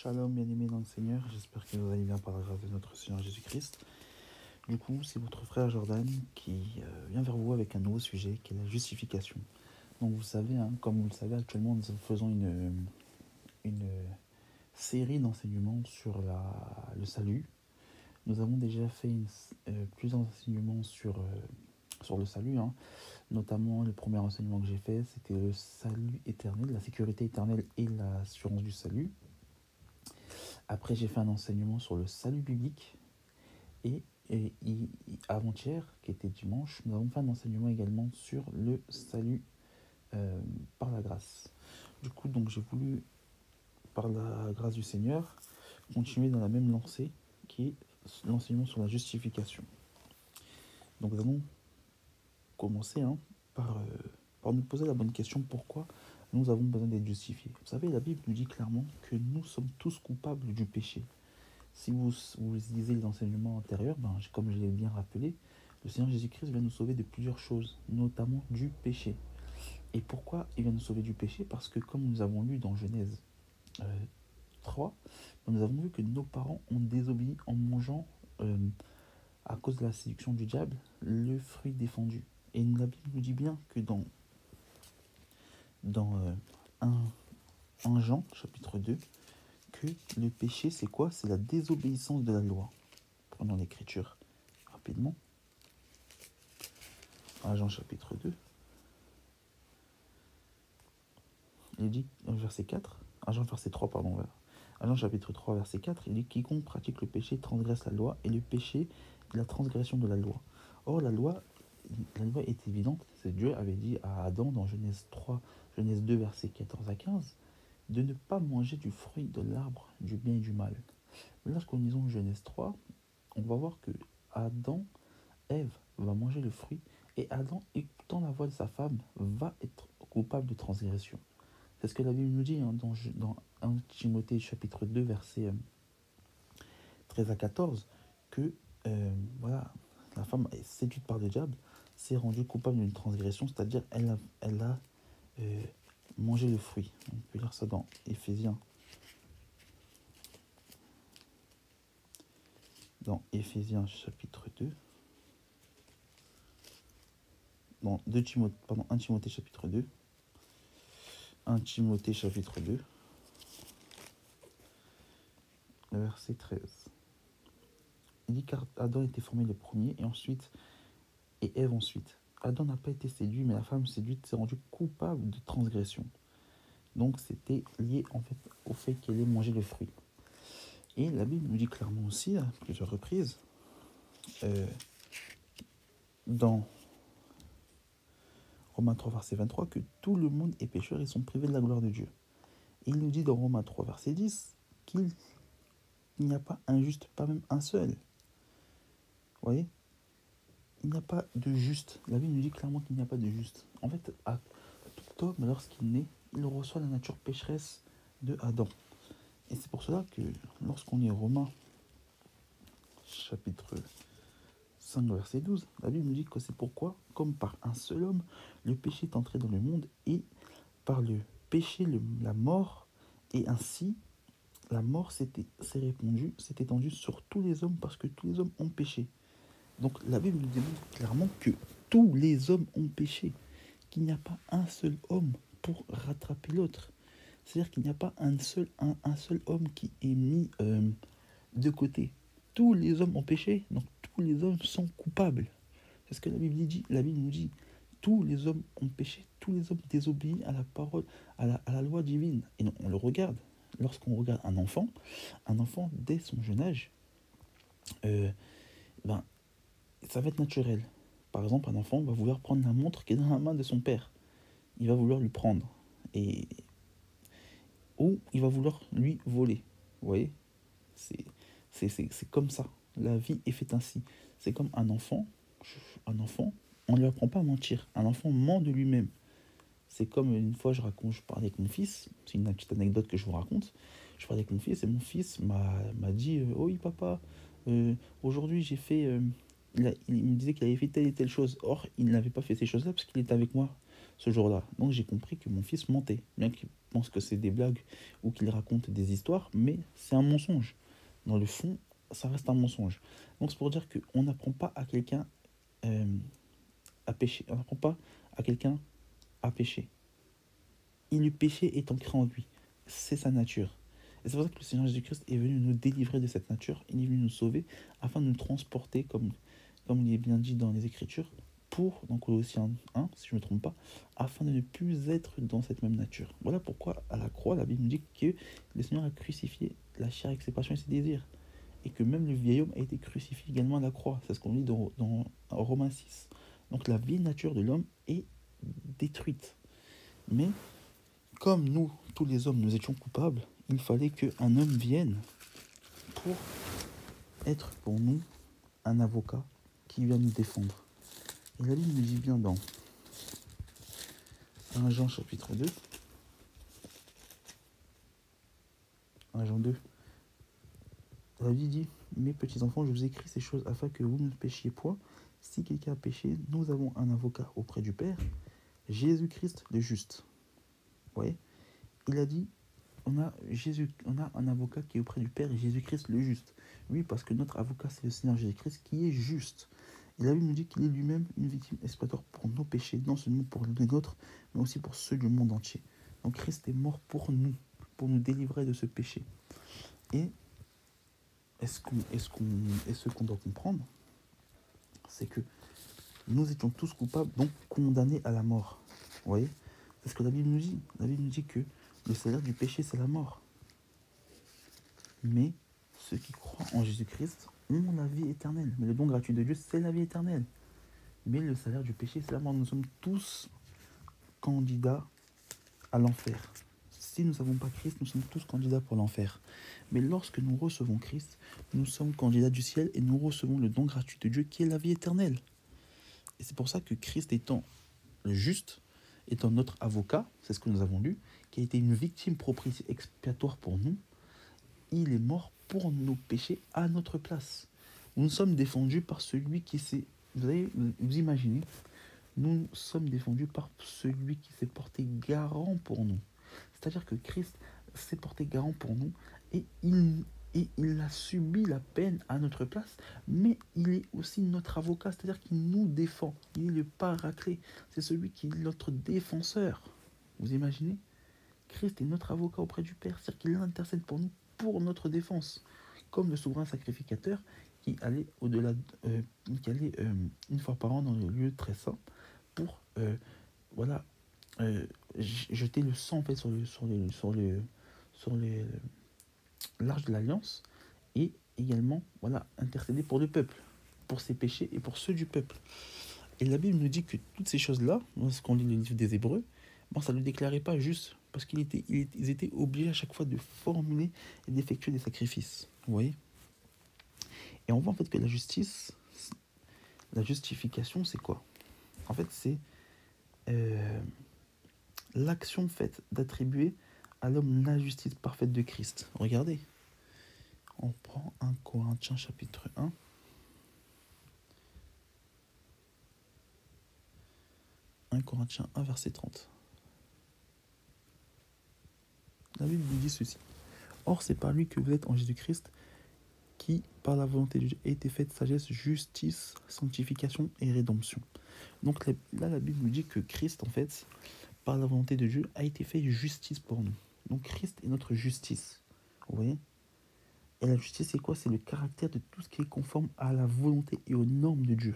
Shalom, bien-aimés dans le Seigneur, j'espère que vous allez bien par la grâce de notre Seigneur Jésus-Christ. Du coup, c'est votre frère Jordan qui vient vers vous avec un nouveau sujet qui est la justification. Donc vous savez, comme vous le savez actuellement, nous faisons une série d'enseignements sur le salut. Nous avons déjà fait plusieurs enseignements sur le salut, notamment le premier enseignement que j'ai fait, c'était le salut éternel, la sécurité éternelle et l'assurance du salut. Après, j'ai fait un enseignement sur le salut biblique. Et avant-hier, qui était dimanche, nous avons fait un enseignement également sur le salut par la grâce. Du coup, donc j'ai voulu, par la grâce du Seigneur, continuer dans la même lancée, qui est l'enseignement sur la justification. Donc nous allons commencer par nous poser la bonne question, pourquoi nous avons besoin d'être justifiés. Vous savez, la Bible nous dit clairement que nous sommes tous coupables du péché. Si vous lisez les enseignements antérieurs, comme je l'ai bien rappelé, le Seigneur Jésus-Christ vient nous sauver de plusieurs choses, notamment du péché. Et pourquoi il vient nous sauver du péché? Parce que comme nous avons lu dans Genèse 3, nous avons vu que nos parents ont désobéi en mangeant, à cause de la séduction du diable, le fruit défendu. Et la Bible nous dit bien que dans 1 Jean, chapitre 2, que le péché, c'est quoi? C'est la désobéissance de la loi. Prenons l'écriture rapidement. 1 Jean chapitre 2. Il dit, verset 4, 1 Jean verset 3, pardon. 1 Jean chapitre 3, verset 4, il dit, quiconque pratique le péché transgresse la loi, et le péché est la transgression de la loi. Or, la loi est évidente. C'est Dieu avait dit à Adam dans Genèse 2, verset 14 à 15, de ne pas manger du fruit de l'arbre du bien et du mal. Mais lorsqu'on lisons Genèse 3, on va voir que Ève va manger le fruit, et Adam, écoutant la voix de sa femme, va être coupable de transgression. C'est ce que la Bible nous dit dans 1 Timothée chapitre 2, versets 13 à 14, que la femme est séduite par le diable, s'est rendue coupable d'une transgression, c'est-à-dire elle a mangé le fruit. On peut lire ça dans Éphésiens. Dans Éphésiens chapitre 2. Dans 1 Timothée chapitre 2. 1 Timothée chapitre 2. Verset 13. Il dit car Adam était formé le premier et Ève ensuite. Adam n'a pas été séduit, mais la femme séduite s'est rendue coupable de transgression. Donc c'était lié en fait au fait qu'elle ait mangé le fruit. Et la Bible nous dit clairement aussi, à plusieurs reprises, dans Romains 3, verset 23, que tout le monde est pécheur et sont privés de la gloire de Dieu. Et il nous dit dans Romains 3, verset 10, qu'il n'y a pas un juste, pas même un seul. Vous voyez? Il n'y a pas de juste. La Bible nous dit clairement qu'il n'y a pas de juste. En fait, à tout homme, lorsqu'il naît, il reçoit la nature pécheresse de Adam. Et c'est pour cela que lorsqu'on lit Romains chapitre 5, verset 12, la Bible nous dit que c'est pourquoi, comme par un seul homme, le péché est entré dans le monde, et par le péché, la mort, et ainsi la mort s'est étendue sur tous les hommes parce que tous les hommes ont péché. Donc la Bible nous démontre clairement que tous les hommes ont péché, qu'il n'y a pas un seul homme pour rattraper l'autre. C'est-à-dire qu'il n'y a pas un seul homme qui est mis de côté. Tous les hommes ont péché, donc tous les hommes sont coupables. C'est ce que la Bible dit. La Bible nous dit, tous les hommes ont péché, tous les hommes désobéissent à la parole, à la loi divine. Et on le regarde. Lorsqu'on regarde un enfant dès son jeune âge, ça va être naturel. Par exemple, un enfant va vouloir prendre la montre qui est dans la main de son père. Il va vouloir lui prendre. Ou il va vouloir lui voler. Vous voyez? C'est comme ça. La vie est faite ainsi. C'est comme un enfant, on ne lui apprend pas à mentir. Un enfant ment de lui-même. C'est comme une fois, je parlais avec mon fils. C'est une petite anecdote que je vous raconte. Je parlais avec mon fils et mon fils m'a dit « Oh oui, papa, aujourd'hui j'ai fait... il me disait qu'il avait fait telle et telle chose. Or, il n'avait pas fait ces choses-là parce qu'il était avec moi ce jour-là. Donc j'ai compris que mon fils mentait, bien qu'il pense que c'est des blagues ou qu'il raconte des histoires, mais c'est un mensonge. Dans le fond, ça reste un mensonge. Donc c'est pour dire qu'on n'apprend pas à quelqu'un à pécher. On n'apprend pas à quelqu'un à pécher. Et le péché est ancré en lui. C'est sa nature. Et c'est pour ça que le Seigneur Jésus-Christ est venu nous délivrer de cette nature. Il est venu nous sauver afin de nous transporter, comme il est bien dit dans les Écritures, pour, dans Colossiens 1, si je ne me trompe pas, afin de ne plus être dans cette même nature. Voilà pourquoi, à la croix, la Bible nous dit que le Seigneur a crucifié la chair avec ses passions et ses désirs. Et que même le vieil homme a été crucifié également à la croix. C'est ce qu'on lit dans Romains 6. Donc la vieille nature de l'homme est détruite. Mais comme nous, tous les hommes, nous étions coupables, il fallait qu'un homme vienne pour être pour nous un avocat qui vient nous défendre. Et la Bible nous dit bien dans 1 Jean chapitre 2, 1 Jean 2, la Bible dit: mes petits enfants, je vous écris ces choses afin que vous ne péchiez point. Si quelqu'un a péché, nous avons un avocat auprès du Père, Jésus-Christ le juste. Vous voyez, il a dit, on a un avocat qui est auprès du Père, Jésus-Christ le juste. Oui, parce que notre avocat, c'est le Seigneur Jésus-Christ qui est juste. Et la Bible nous dit qu'il est lui-même une victime expiatoire pour nos péchés, non seulement pour les nôtres, mais aussi pour ceux du monde entier. Donc Christ est mort pour nous délivrer de ce péché. Et ce qu'on doit comprendre, c'est que nous étions tous coupables, donc condamnés à la mort. Vous voyez? C'est ce que la Bible nous dit. La Bible nous dit que le salaire du péché, c'est la mort. Mais ceux qui croient en Jésus-Christ ont la vie éternelle. Mais le don gratuit de Dieu, c'est la vie éternelle. Mais le salaire du péché, c'est la mort. Nous sommes tous candidats à l'enfer. Si nous n'avons pas Christ, nous sommes tous candidats pour l'enfer. Mais lorsque nous recevons Christ, nous sommes candidats du ciel et nous recevons le don gratuit de Dieu qui est la vie éternelle. Et c'est pour ça que Christ étant le juste, étant notre avocat, c'est ce que nous avons lu, qui a été une victime propitiatoire expiatoire pour nous, il est mort pour nos péchés à notre place. Nous sommes défendus par celui qui s'est... Vous imaginez, nous sommes défendus par celui qui s'est porté garant pour nous. C'est-à-dire que Christ s'est porté garant pour nous et il a subi la peine à notre place, mais il est aussi notre avocat, c'est-à-dire qu'il nous défend. Il est le paraclet, c'est celui qui est notre défenseur. Vous imaginez? Christ est notre avocat auprès du Père, c'est-à-dire qu'il intercède pour nous, pour notre défense, comme le souverain sacrificateur qui allait au-delà, une fois par an dans le lieu très saint pour jeter le sang en fait sur l'arche de l'alliance et également intercéder pour le peuple, pour ses péchés et pour ceux du peuple. Et la Bible nous dit que toutes ces choses-là, lorsqu'on lit le livre des Hébreux, ça ne le déclarait pas juste, parce qu'ils étaient obligés à chaque fois de formuler et d'effectuer des sacrifices. Vous voyez? Et on voit en fait que la justification, c'est quoi? En fait, c'est l'action faite d'attribuer à l'homme la justice parfaite de Christ. Regardez, on prend 1 Corinthiens chapitre 1. 1 Corinthiens 1 verset 30. La Bible nous dit ceci. Or, c'est par lui que vous êtes en Jésus-Christ, qui, par la volonté de Dieu, a été faite sagesse, justice, sanctification et rédemption. Donc là, la Bible nous dit que Christ, en fait, par la volonté de Dieu, a été fait justice pour nous. Donc Christ est notre justice. Vous voyez? Et la justice, c'est quoi? C'est le caractère de tout ce qui est conforme à la volonté et aux normes de Dieu.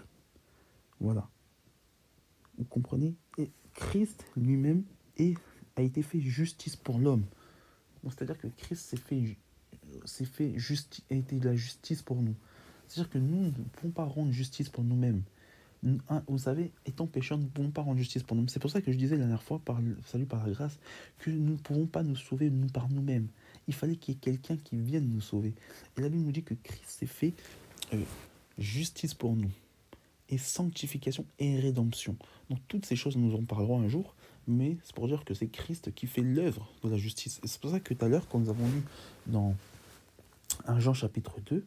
Voilà. Vous comprenez? Et Christ lui-même a été fait justice pour l'homme. Donc, c'est-à-dire que Christ a été la justice pour nous. C'est-à-dire que nous ne pouvons pas rendre justice pour nous-mêmes. Vous savez, étant pécheurs, nous ne pouvons pas rendre justice pour nous-mêmes. C'est pour ça que je disais la dernière fois, salut par la grâce, que nous ne pouvons pas nous sauver par nous-mêmes. Il fallait qu'il y ait quelqu'un qui vienne nous sauver. Et la Bible nous dit que Christ s'est fait justice pour nous. Et sanctification et rédemption. Donc toutes ces choses, nous en parlerons un jour, mais c'est pour dire que c'est Christ qui fait l'œuvre de la justice. Et c'est pour ça que tout à l'heure, quand nous avons lu dans 1 Jean chapitre 2,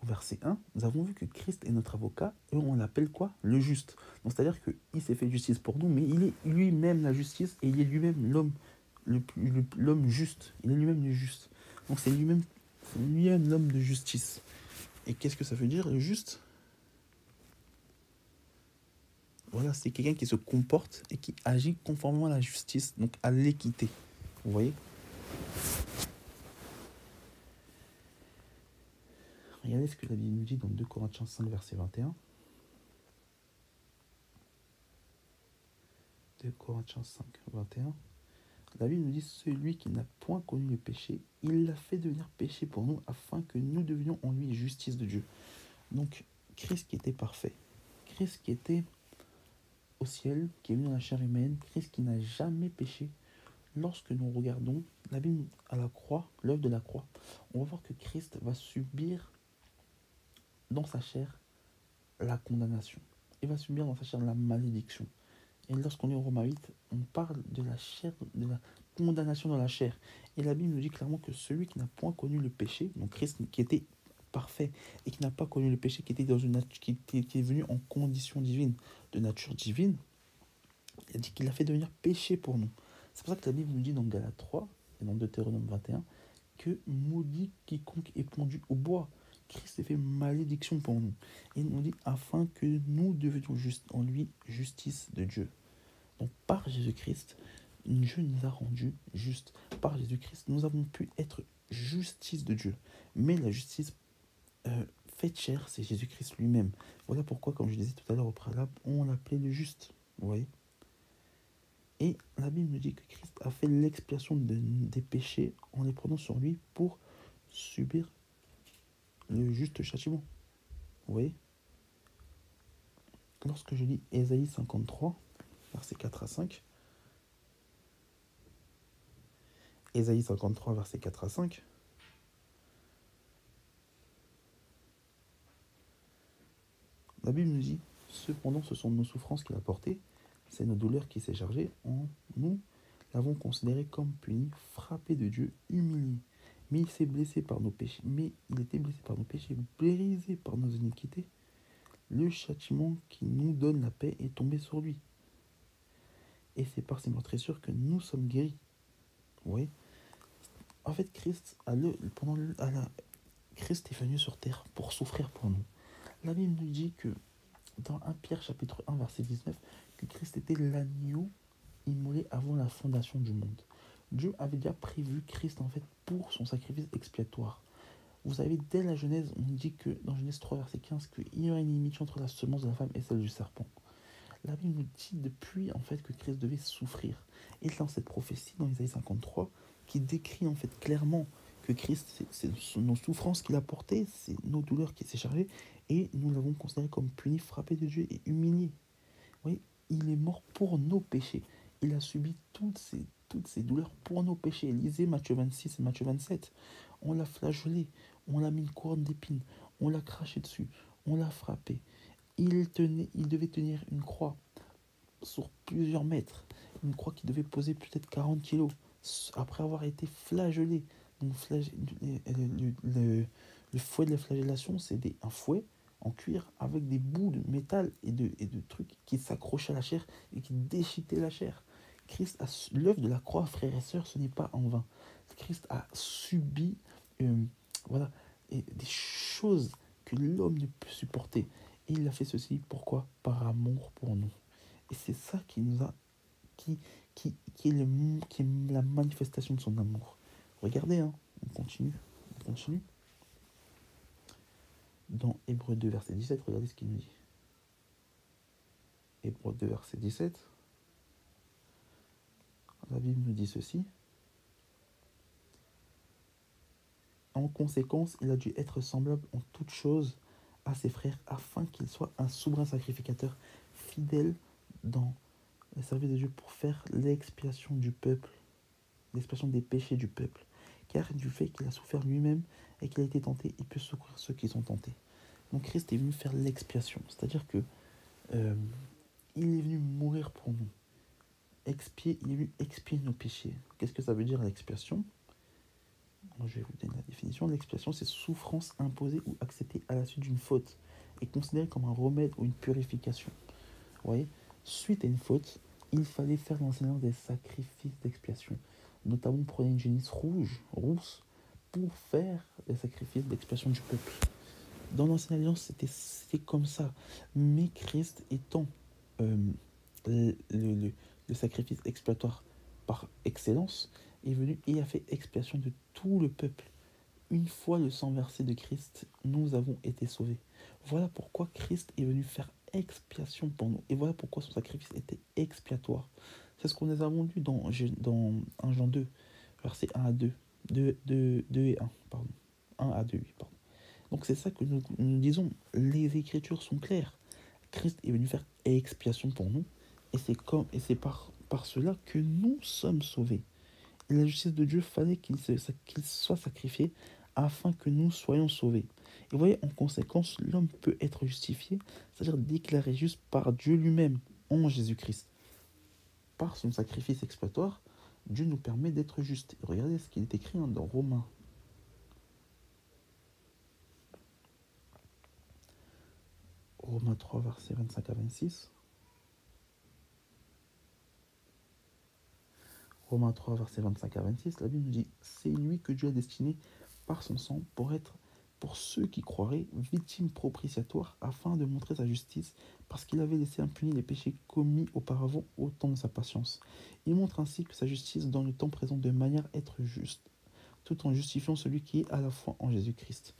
verset 1, nous avons vu que Christ est notre avocat et on l'appelle quoi? Le juste. Donc c'est-à-dire qu'il s'est fait justice pour nous, mais il est lui-même la justice et il est lui-même l'homme juste. Il est lui-même le juste. Donc c'est lui-même l'homme de justice. Et qu'est-ce que ça veut dire, le juste? Voilà, c'est quelqu'un qui se comporte et qui agit conformément à la justice, donc à l'équité. Vous voyez? Regardez ce que la Bible nous dit dans 2 Corinthiens 5, verset 21. 2 Corinthiens 5, 21. La Bible nous dit, celui qui n'a point connu le péché, il l'a fait devenir péché pour nous, afin que nous devenions en lui justice de Dieu. Donc, Christ qui était parfait, Christ qui était au ciel, qui est venu dans la chair humaine, Christ qui n'a jamais péché. Lorsque nous regardons la Bible à la croix, l'œuvre de la croix, on va voir que Christ va subir dans sa chair la condamnation. Il va subir dans sa chair la malédiction. Et lorsqu'on est au Romains 8, on parle de la chair, de la condamnation dans la chair. Et la Bible nous dit clairement que celui qui n'a point connu le péché, donc Christ qui était parfait et qui n'a pas connu le péché, qui était dans une qui est venu en condition divine, de nature divine, il a dit qu'il a fait devenir péché pour nous. C'est pour ça que la Bible nous dit dans Galates 3 et dans Deutéronome 21 que maudit quiconque est pendu au bois. Christ a fait malédiction pour nous. Et il nous dit afin que nous devenions en lui justice de Dieu. Donc par Jésus-Christ, Dieu nous a rendus justes. Par Jésus-Christ, nous avons pu être justice de Dieu. Mais la justice faite chair, c'est Jésus-Christ lui-même. Voilà pourquoi, comme je disais tout à l'heure au préalable, on l'appelait le juste. Vous voyez? Et la Bible nous dit que Christ a fait l'expiation des péchés en les prenant sur lui pour subir le juste châtiment. Vous voyez? Lorsque je lis Ésaïe 53, versets 4 à 5, Ésaïe 53, versets 4 à 5, la Bible nous dit, cependant ce sont nos souffrances qu'il a portées, c'est nos douleurs qui s'est chargées, nous l'avons considéré comme puni, frappé de Dieu, humilié. Mais il s'est blessé par nos péchés, mais il était blessé par nos péchés, brisé par nos iniquités. Le châtiment qui nous donne la paix est tombé sur lui. Et c'est par ses meurtrissures que nous sommes guéris. Vous voyez? En fait, Christ est venu sur terre pour souffrir pour nous. La Bible nous dit que dans 1 Pierre chapitre 1 verset 19, que Christ était l'agneau immolé avant la fondation du monde. Dieu avait déjà prévu Christ en fait pour son sacrifice expiatoire. Vous savez, dès la Genèse, on dit que dans Genèse 3 verset 15 qu'il y aurait une inimitié entre la semence de la femme et celle du serpent. La Bible nous dit depuis en fait que Christ devait souffrir. Et dans cette prophétie, dans Isaïe 53, qui décrit en fait clairement que Christ, c'est nos souffrances qu'il a portées, c'est nos douleurs qui s'est chargé, et nous l'avons considéré comme puni, frappé de Dieu et humilié. Oui, il est mort pour nos péchés. Il a subi toutes ces douleurs pour nos péchés. Lisez Matthieu 26 et Matthieu 27. On l'a flagellé, on l'a mis une couronne d'épines, on l'a craché dessus, on l'a frappé. Il devait tenir une croix sur plusieurs mètres, une croix qui devait peser peut-être 40 kilos, après avoir été flagellé. Donc, le fouet de la flagellation, c'est un fouet en cuir avec des bouts de métal et de trucs qui s'accrochaient à la chair et qui déchiquetaient la chair. Christ a l'œuvre de la croix, frères et sœurs, ce n'est pas en vain. Christ a subi voilà, et des choses que l'homme ne peut supporter. Et il a fait ceci, pourquoi? Par amour pour nous. Et c'est ça qui nous a, qui est la manifestation de son amour. Regardez, hein, on continue. Dans Hébreux 2, verset 17, regardez ce qu'il nous dit. Hébreux 2, verset 17. La Bible nous dit ceci. En conséquence, il a dû être semblable en toutes choses à ses frères, afin qu'il soit un souverain sacrificateur fidèle dans le service de Dieu pour faire l'expiation du peuple, l'expiation des péchés du peuple. Car du fait qu'il a souffert lui-même et qu'il a été tenté, il peut secourir ceux qui sont tentés. Donc Christ est venu faire l'expiation, c'est-à-dire que il est venu mourir pour nous. Il est venu expier nos péchés. Qu'est-ce que ça veut dire l'expiation? Moi, je vais vous donner la définition. L'expiation, c'est souffrance imposée ou acceptée à la suite d'une faute et considérée comme un remède ou une purification. Vous voyez, suite à une faute, il fallait faire dans l'enseignement des sacrifices d'expiation. Notamment, on prenait une génisse rousse, pour faire les sacrifices d'expiation du peuple. Dans l'Ancienne Alliance, c'était comme ça. Mais Christ étant euh, le sacrifice expiatoire par excellence, est venu et a fait expiation de tout le peuple. Une fois le sang versé de Christ, nous avons été sauvés. Voilà pourquoi Christ est venu faire expiation pour nous. Et voilà pourquoi son sacrifice était expiatoire. C'est ce que nous avons lu dans 1 Jean 2, versets 1 à 2. 2 et 1, pardon. 1 à 2, oui, pardon. Donc c'est ça que nous disons. Les Écritures sont claires. Christ est venu faire expiation pour nous. Et c'est par cela que nous sommes sauvés. Et la justice de Dieu fallait qu'il soit sacrifié afin que nous soyons sauvés. Et vous voyez, en conséquence, l'homme peut être justifié, c'est-à-dire déclaré juste par Dieu lui-même en Jésus-Christ. Par son sacrifice expiatoire, Dieu nous permet d'être justes. Et regardez ce qu'il est écrit dans Romains. Romains 3, versets 25 à 26. Romains 3, versets 25 à 26, la Bible nous dit « C'est lui que Dieu a destiné par son sang pour ceux qui croiraient, victime propitiatoire, afin de montrer sa justice, parce qu'il avait laissé impunis les péchés commis auparavant au temps de sa patience. Il montre ainsi que sa justice dans le temps présent de manière à être juste, tout en justifiant celui qui est à la foi en Jésus-Christ. »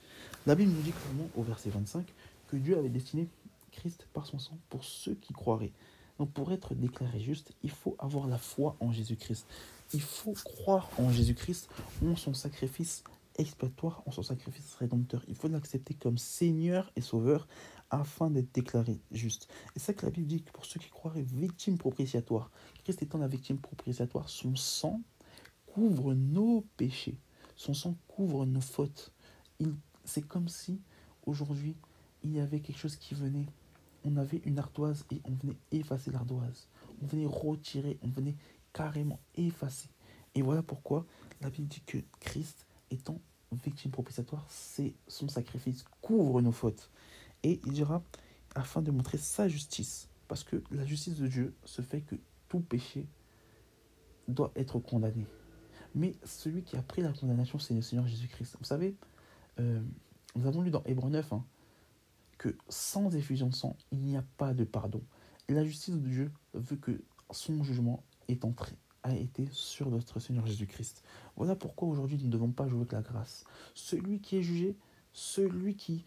La Bible nous dit clairement au verset 25 que Dieu avait destiné Christ par son sang pour ceux qui croiraient. Donc pour être déclaré juste, il faut avoir la foi en Jésus-Christ. Il faut croire en Jésus-Christ, en son sacrifice expiatoire, en son sacrifice rédempteur. Il faut l'accepter comme Seigneur et Sauveur afin d'être déclaré juste. Et c'est ça que la Bible dit que pour ceux qui croiraient, victime propitiatoire. Christ étant la victime propitiatoire, son sang couvre nos péchés. Son sang couvre nos fautes. C'est comme si aujourd'hui, il y avait quelque chose qui venait. On avait une ardoise et on venait effacer l'ardoise. On venait retirer, on venait carrément effacer. Et voilà pourquoi la Bible dit que Christ, étant victime propitiatoire, c'est son sacrifice couvre nos fautes. Et il dira, afin de montrer sa justice. Parce que la justice de Dieu se fait que tout péché doit être condamné. Mais celui qui a pris la condamnation, c'est le Seigneur Jésus-Christ. Vous savez, nous avons lu dans Hébreux 9, que sans effusion de sang, il n'y a pas de pardon. Et la justice de Dieu veut que son jugement a été sur notre Seigneur Jésus-Christ. Voilà pourquoi aujourd'hui nous ne devons pas jouer avec la grâce. Celui qui est jugé, celui qui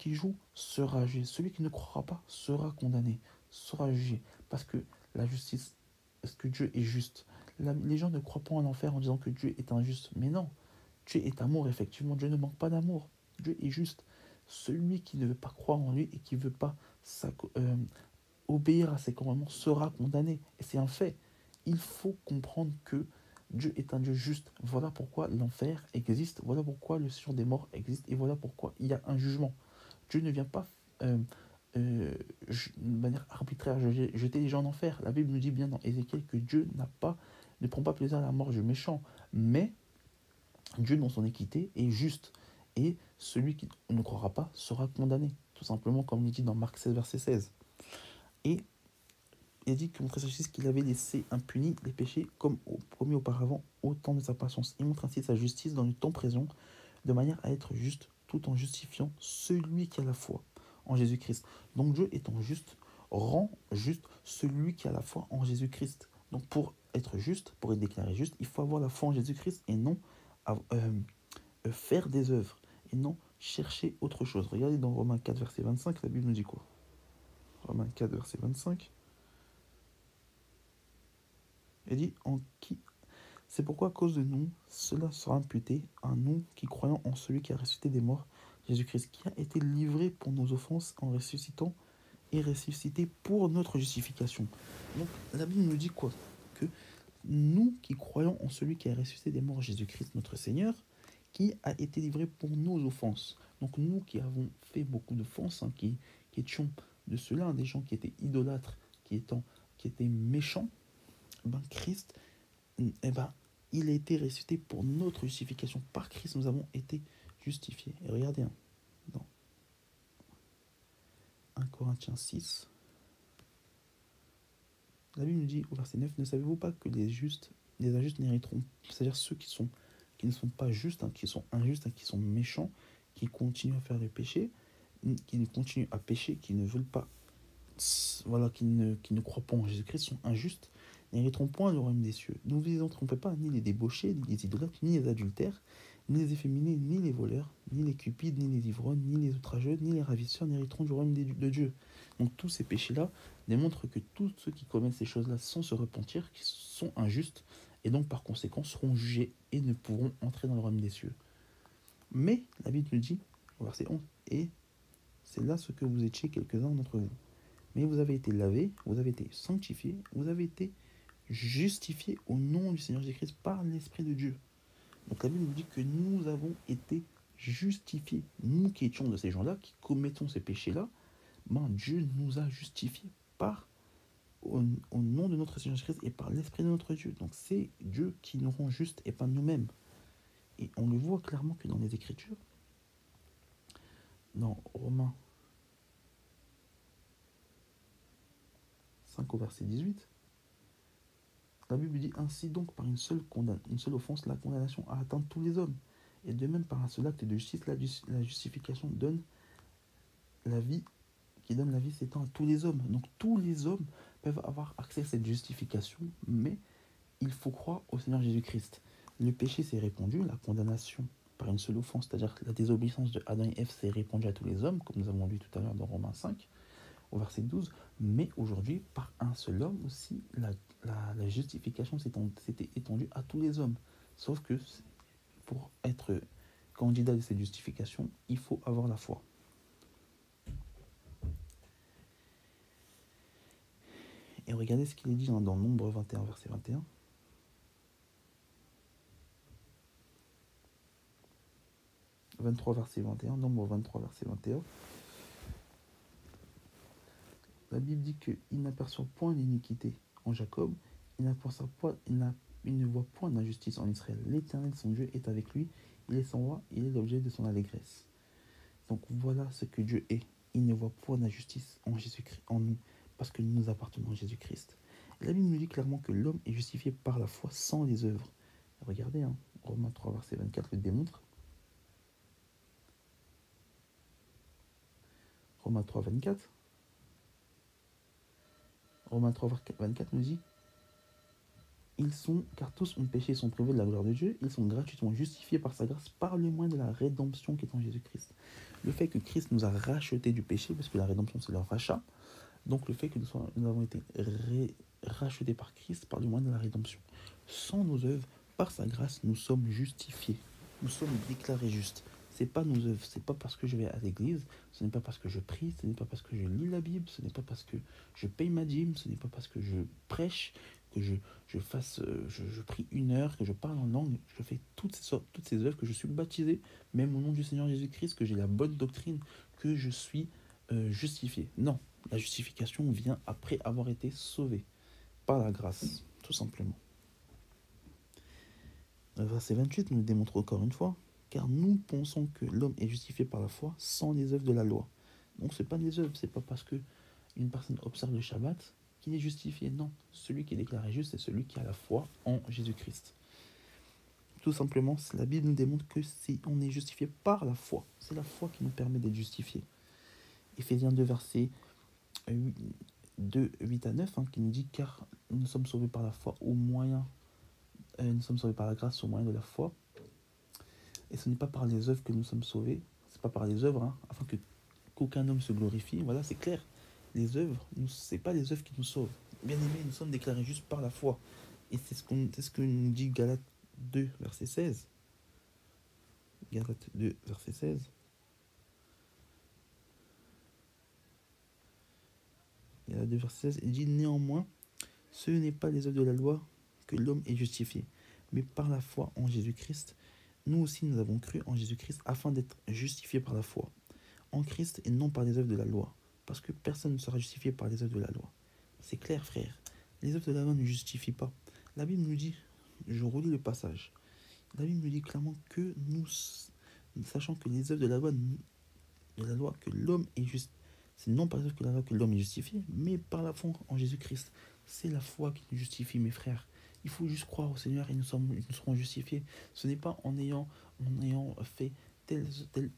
joue sera jugé. Celui qui ne croira pas sera condamné, sera jugé. Parce que la justice, est-ce que Dieu est juste? Les gens ne croient pas en enfer en disant que Dieu est injuste. Mais non, Dieu est amour, effectivement. Dieu ne manque pas d'amour. Dieu est juste. Celui qui ne veut pas croire en lui et qui ne veut pas obéir à ses commandements sera condamné. Et c'est un fait. Il faut comprendre que Dieu est un Dieu juste. Voilà pourquoi l'enfer existe. Voilà pourquoi le séjour des morts existe. Et voilà pourquoi il y a un jugement. Dieu ne vient pas de manière arbitraire jeter les gens en enfer. La Bible nous dit bien dans Ézéchiel que Dieu ne prend pas plaisir à la mort du méchant. Mais Dieu, dans son équité, est juste. Et celui qui ne croira pas sera condamné. Tout simplement, comme il dit dans Marc 16, verset 16. Et il dit que montrer sa justice qu'il avait laissé impunis les péchés comme promis auparavant au temps de sa patience. Il montre ainsi sa justice dans le temps présent, de manière à être juste, tout en justifiant celui qui a la foi en Jésus-Christ. Donc Dieu étant juste, rend juste celui qui a la foi en Jésus-Christ. Donc pour être juste, pour être déclaré juste, il faut avoir la foi en Jésus-Christ et non faire des œuvres et non chercher autre chose. Regardez dans Romains 4, verset 25, la Bible nous dit quoi? Romains 4, verset 25. Elle dit c'est pourquoi à cause de nous, cela sera imputé à nous qui croyons en celui qui a ressuscité des morts, Jésus-Christ, qui a été livré pour nos offenses en ressuscitant et ressuscité pour notre justification. Donc la Bible nous dit quoi? Que nous qui croyons en celui qui a ressuscité des morts, Jésus-Christ, notre Seigneur, qui a été livré pour nos offenses. Donc nous qui avons fait beaucoup d'offenses, qui étions de cela, des gens qui étaient idolâtres, qui étaient méchants, Christ Il a été ressuscité pour notre justification. Par Christ, nous avons été justifiés. Et regardez, hein, dans 1 Corinthiens 6, la Bible nous dit au verset 9, ne savez-vous pas que les injustes n'hériteront, c'est-à-dire ceux qui ne sont pas justes, hein, qui sont injustes, hein, qui sont méchants, qui continuent à faire le péché, qui ne continuent à pécher, qui ne veulent pas, voilà, qui ne croient pas en Jésus-Christ, sont injustes, n'hériteront point le royaume des cieux. Ne vous y trompez pas, ni les débauchés, ni les idolâtres, ni les adultères, ni les efféminés, ni les voleurs, ni les cupides, ni les ivrognes, ni les outrageux, ni les ravisseurs n'hériteront du royaume de Dieu. Donc tous ces péchés-là démontrent que tous ceux qui commettent ces choses-là sans se repentir, qui sont injustes, et donc par conséquent seront jugés et ne pourront entrer dans le royaume des cieux. Mais la Bible nous dit, au verset 11, et c'est là ce que vous étiez quelques-uns d'entre vous. Mais vous avez été lavés, vous avez été sanctifiés, vous avez été justifiés au nom du Seigneur Jésus-Christ par l'Esprit de Dieu. Donc la Bible nous dit que nous avons été justifiés. Nous qui étions de ces gens-là, qui commettons ces péchés-là, Dieu nous a justifiés au nom de notre Seigneur Jésus-Christ et par l'Esprit de notre Dieu. Donc c'est Dieu qui nous rend justes et pas nous-mêmes. Et on le voit clairement que dans les Écritures, dans Romains 5 au verset 18, la Bible dit ainsi donc par une seule offense, la condamnation a atteint tous les hommes. Et de même par un seul acte de justice, la justification donne la vie, qui donne la vie s'étend à tous les hommes. Donc tous les hommes peuvent avoir accès à cette justification, mais il faut croire au Seigneur Jésus-Christ. Le péché s'est répandu, la condamnation par une seule offense, c'est-à-dire la désobéissance de Adam et Ève s'est répandue à tous les hommes, comme nous avons lu tout à l'heure dans Romains 5, au verset 12, mais aujourd'hui, par un seul homme aussi, la justification s'était étendue à tous les hommes. Sauf que pour être candidat de cette justification, il faut avoir la foi. Et regardez ce qu'il est dit dans Nombre 21, verset 21. « 23, verset 21, Nombre 23, verset 21. La Bible dit qu'il n'aperçoit point l'iniquité en Jacob, il ne voit point d'injustice en Israël. L'Éternel, son Dieu, est avec lui, il est son roi, il est l'objet de son allégresse. » Donc voilà ce que Dieu est. Il ne voit point d'injustice en Jésus-Christ, en nous, parce que nous appartenons à Jésus-Christ. La Bible nous dit clairement que l'homme est justifié par la foi sans les œuvres. Regardez, hein, Romains 3, verset 24 le démontre. Romains 3, 24. Romains 3, 24 nous dit car tous ont péché et sont privés de la gloire de Dieu, ils sont gratuitement justifiés par sa grâce par le moyen de la rédemption qui est en Jésus-Christ. Le fait que Christ nous a rachetés du péché, parce que la rédemption c'est le rachat, donc le fait que nous avons été rachetés par Christ par le moyen de la rédemption. Sans nos œuvres, par sa grâce, nous sommes justifiés. Nous sommes déclarés justes. Ce n'est pas nos œuvres, ce n'est pas parce que je vais à l'église, ce n'est pas parce que je prie, ce n'est pas parce que je lis la Bible, ce n'est pas parce que je paye ma dîme, ce n'est pas parce que je prêche, que je prie 1 heure, que je parle en langue, je fais toutes ces œuvres, que je suis baptisé, même au nom du Seigneur Jésus-Christ, que j'ai la bonne doctrine, que je suis justifié. Non, la justification vient après avoir été sauvé, par la grâce, tout simplement. Le verset 28 nous le démontre encore une fois, car nous pensons que l'homme est justifié par la foi sans les œuvres de la loi. Donc ce n'est pas des œuvres, c'est pas parce que une personne observe le Shabbat qu'il est justifié. Non, celui qui est déclaré juste, c'est celui qui a la foi en Jésus-Christ. Tout simplement, la Bible nous démontre que si on est justifié par la foi, c'est la foi qui nous permet d'être justifié. Éphésiens 2, versets 8 à 9, qui nous dit car nous sommes sauvés par la foi nous sommes sauvés par la grâce au moyen de la foi. Et ce n'est pas par les œuvres que nous sommes sauvés, c'est pas par les œuvres, afin qu'aucun homme se glorifie. Voilà, c'est clair. Les œuvres, c'est pas les œuvres qui nous sauvent. Bien aimés, nous sommes déclarés juste par la foi. Et c'est ce que nous dit Galates 2, verset 16. Galates 2, verset 16. Galates 2, verset 16, il dit néanmoins, ce n'est pas les œuvres de la loi que l'homme est justifié, mais par la foi en Jésus-Christ. Nous aussi, nous avons cru en Jésus-Christ afin d'être justifiés par la foi en Christ et non par les œuvres de la loi. Parce que personne ne sera justifié par les œuvres de la loi. C'est clair, frère. Les œuvres de la loi ne justifient pas. La Bible nous dit, je relis le passage. La Bible me dit clairement que nous, sachant que les œuvres de la loi que l'homme est juste, c'est non par les œuvres que la loi que l'homme est justifié, mais par la foi en Jésus-Christ. C'est la foi qui nous justifie, mes frères. Il faut juste croire au Seigneur et nous serons justifiés. Ce n'est pas en ayant fait telle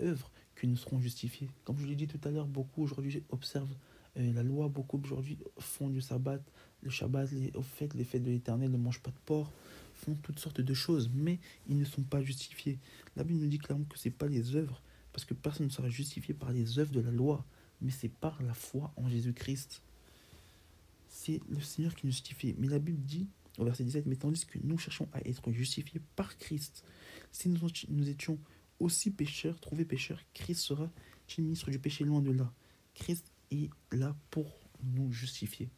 œuvre que nous serons justifiés. Comme je l'ai dit tout à l'heure, beaucoup aujourd'hui observent la loi, beaucoup aujourd'hui font du sabbat, le Shabbat, les fêtes de l'Éternel, ne mangent pas de porc, font toutes sortes de choses, mais ils ne sont pas justifiés. La Bible nous dit clairement que ce n'est pas les œuvres, parce que personne ne sera justifié par les œuvres de la loi, mais c'est par la foi en Jésus-Christ. C'est le Seigneur qui nous justifie. Mais la Bible dit, au verset 17, mais tandis que nous cherchons à être justifiés par Christ, si nous étions aussi pécheurs, trouvés pécheurs, Christ sera-t-il ministre du péché? Loin de là. Christ est là pour nous justifier.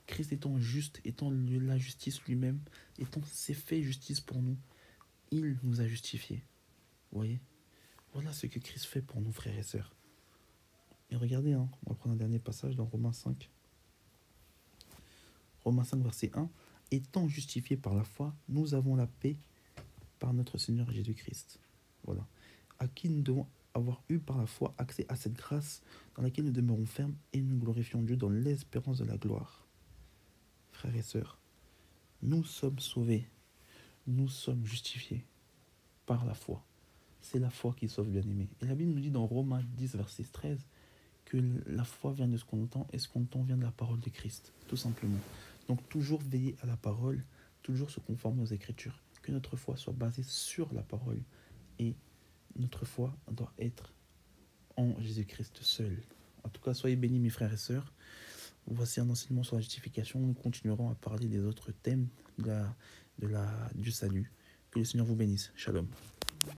Christ étant juste, étant la justice lui-même, s'est fait justice pour nous, il nous a justifiés. Vous voyez? Voilà ce que Christ fait pour nous, frères et sœurs. Et regardez, on va prendre un dernier passage dans Romains 5. Romains 5, verset 1. Étant justifiés par la foi, nous avons la paix par notre Seigneur Jésus-Christ. Voilà. À qui nous devons avoir eu par la foi accès à cette grâce dans laquelle nous demeurons fermes et nous glorifions Dieu dans l'espérance de la gloire. Frères et sœurs, nous sommes sauvés, nous sommes justifiés par la foi. C'est la foi qui sauve, bien-aimés. Et la Bible nous dit dans Romains 10, verset 13, que la foi vient de ce qu'on entend et ce qu'on entend vient de la parole de Christ, tout simplement. Donc toujours veiller à la parole, toujours se conformer aux Écritures, que notre foi soit basée sur la parole et notre foi doit être en Jésus-Christ seul. En tout cas, soyez bénis mes frères et sœurs. Voici un enseignement sur la justification. Nous continuerons à parler des autres thèmes du salut. Que le Seigneur vous bénisse. Shalom.